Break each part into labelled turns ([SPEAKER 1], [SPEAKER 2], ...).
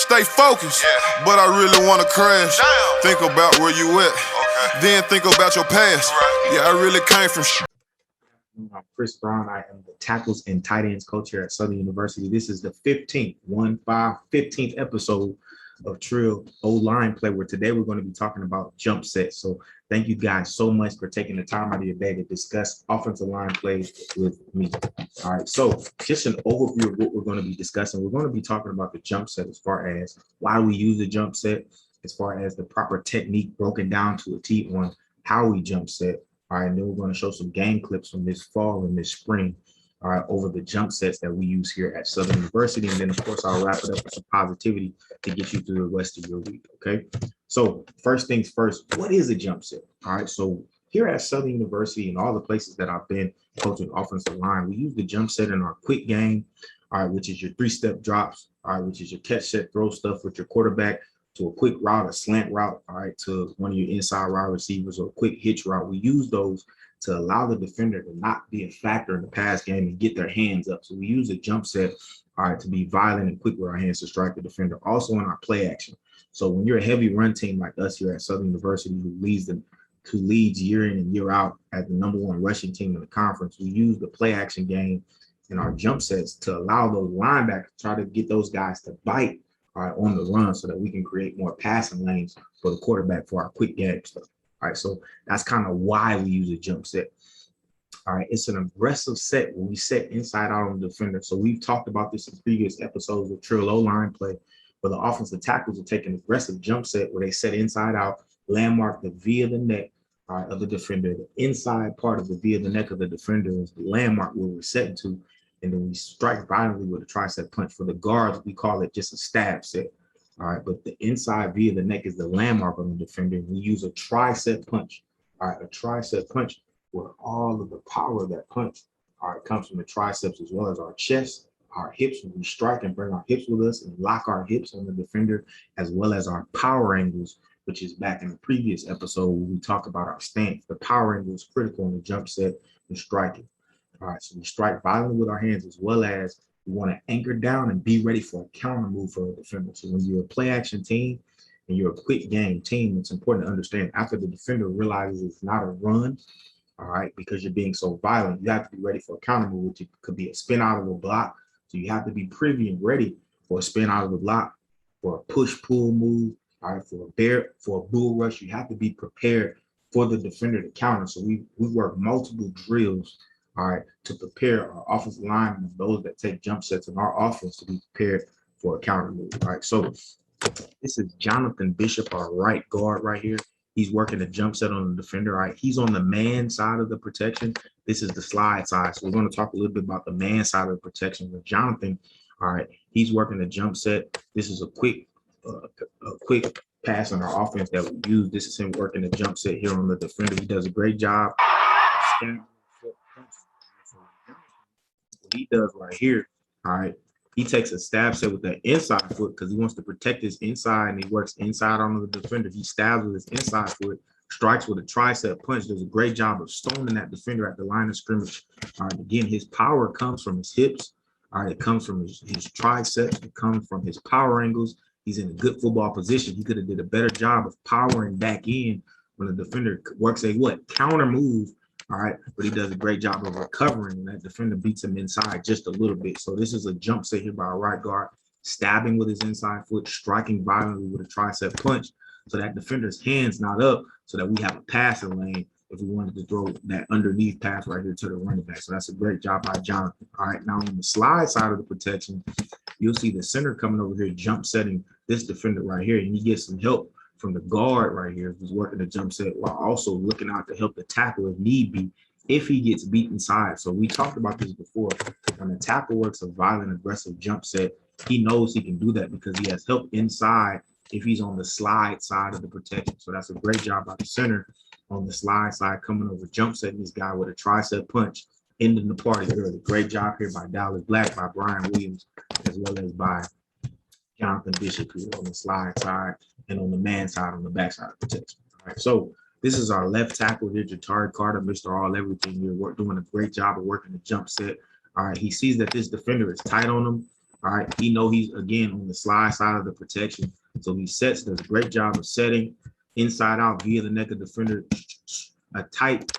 [SPEAKER 1] stay focused, but I really wanna crash. Think about where you at, then think about your past. Yeah, I really came from
[SPEAKER 2] I'm Chris Brown. I am the tackles and tight ends coach here at Southern University. This is the 15th episode of Trill O-line play, where today we're going to be talking about jump sets. So thank you guys so much for taking the time out of your day to discuss offensive line plays with me. All right, so just an overview of what we're going to be discussing. We're going to be talking about the jump set as far as why we use the jump set, as far as the proper technique broken down to a T on how we jump set. All right, and then we're going to show some game clips from this fall and this spring, all right, over the jump sets that we use here at Southern University. And then, of course, I'll wrap it up with some positivity to get you through the rest of your week, okay? So first things first, what is a jump set? All right, so here at Southern University and all the places that I've been coaching offensive line, we use the jump set in our quick game, all right, which is your three-step drops, all right, which is your catch, set, throw stuff with your quarterback, to a quick route, a slant route, all right, to one of your inside route receivers, or a quick hitch route. We use those to allow the defender to not be a factor in the pass game and get their hands up. So we use a jump set, all right, to be violent and quick with our hands to strike the defender. Also in our play action. So when you're a heavy run team like us here at Southern University, who leads year in and year out as the #1 rushing team in the conference, we use the play action game in our jump sets to allow those linebackers to try to get those guys to bite, all right, on the run, so that we can create more passing lanes for the quarterback for our quick game stuff. All right, so that's kind of why we use a jump set. All right, it's an aggressive set when we set inside out on the defender. So we've talked about this in previous episodes of Trill O-line play, where the offensive tackles will take an aggressive jump set where they set inside out, landmark the V of the neck, all right, of the defender. The inside part of the V of the neck of the defender is the landmark where we're setting to. And then we strike violently with a tricep punch. For the guards, we call it just a stab set. All right, but the inside V of the neck is the landmark on the defender. We use a tricep punch. All right, a tricep punch where all of the power of that punch, all right, comes from the triceps as well as our chest, our hips. When we strike and bring our hips with us and lock our hips on the defender, as well as our power angles, which is back in the previous episode when we talk about our stance. The power angle is critical in the jump set and striking. All right, so we strike violently with our hands, as well as we want to anchor down and be ready for a counter move for a defender. So when you're a play action team and you're a quick game team, it's important to understand after the defender realizes it's not a run, all right, because you're being so violent, you have to be ready for a counter move, which could be a spin out of a block. So you have to be privy and ready for a spin out of the block, for a push-pull move, all right, for a bull rush. You have to be prepared for the defender to counter. So we work multiple drills, all right, to prepare our offensive linemen, those that take jump sets in our offense, to be prepared for a counter move. All right, so this is Jonathan Bishop, our right guard right here. He's working a jump set on the defender. All right, he's on the man side of the protection. This is the slide side. So we're going to talk a little bit about the man side of the protection with Jonathan. All right, he's working a jump set. This is a quick pass on our offense that we use. This is him working a jump set here on the defender. He does a great job. What he does right here, all right, he takes a stab set with that inside foot because he wants to protect his inside, and he works inside on the defender. He stabs with his inside foot, strikes with a tricep punch, does a great job of stoning that defender at the line of scrimmage. All right, again, his power comes from his hips. All right, it comes from his triceps. It comes from his power angles. He's in a good football position. He could have did a better job of powering back in when the defender works a counter move. All right, but he does a great job of recovering, and that defender beats him inside just a little bit. So this is a jump set here by our right guard, stabbing with his inside foot, striking violently with a tricep punch, so that defender's hand's not up, so that we have a passing lane if we wanted to throw that underneath pass right here to the running back. So that's a great job by Jonathan. All right, now on the slide side of the protection, you'll see the center coming over here, jump setting this defender right here, and he gets some help from the guard right here who's working the jump set, while also looking out to help the tackle if need be, if he gets beat inside. So we talked about this before. When the tackle works a violent, aggressive jump set, he knows he can do that because he has help inside if he's on the slide side of the protection. So that's a great job by the center on the slide side, coming over, jump setting this guy with a tricep punch, ending the party early. Great job here by Dallas Black, by Brian Williams, as well as by Jonathan Bishop here on the slide side and on the man side on the backside of protection. All right, so this is our left tackle here, Jatari Carter, Mr. All Everything. We're doing a great job of working the jump set. All right, he sees that this defender is tight on him. All right. He know he's again on the slide side of the protection. So he does a great job of setting inside out via the neck of the defender. A tight,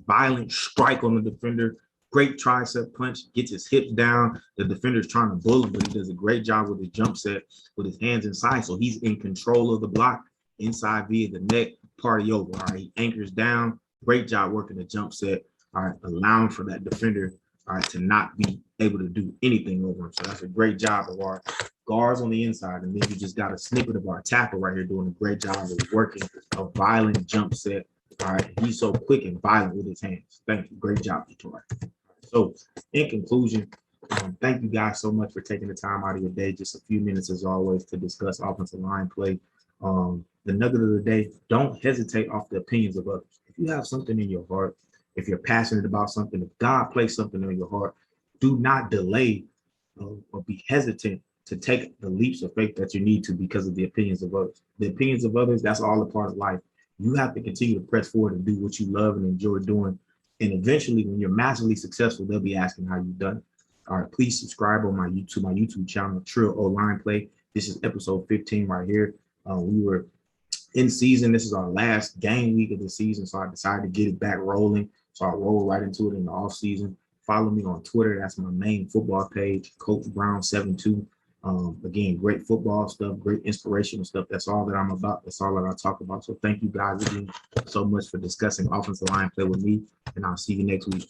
[SPEAKER 2] violent strike on the defender. Great tricep punch, gets his hips down. The defender's trying to bull him, but he does a great job with his jump set with his hands inside. So he's in control of the block inside via the neck, party over. All right. He anchors down. Great job working the jump set. All right. Allowing for that defender, all right, to not be able to do anything over him. So that's a great job of our guards on the inside. And then you just got a snippet of our tackle right here doing a great job of working a violent jump set. All right. He's so quick and violent with his hands. Thank you. Great job, Detroit. So in conclusion, thank you guys so much for taking the time out of your day, just a few minutes as always, to discuss offensive line play. The nugget of the day, don't hesitate off the opinions of others. If you have something in your heart, if you're passionate about something, if God placed something in your heart, do not delay or be hesitant to take the leaps of faith that you need to because of the opinions of others. The opinions of others, that's all a part of life. You have to continue to press forward and do what you love and enjoy doing. And eventually, when you're massively successful, they'll be asking how you've done it. All right, please subscribe on my YouTube channel, Trill O-Line Play. This is episode 15 right here. We were in season. This is our last game week of the season, so I decided to get it back rolling. So I roll right into it in the off season. Follow me on Twitter. That's my main football page, Coach Brown72. Again, great football stuff, great inspirational stuff. That's all that I'm about. That's all that I talk about. So thank you guys again so much for discussing offensive line play with me, and I'll see you next week.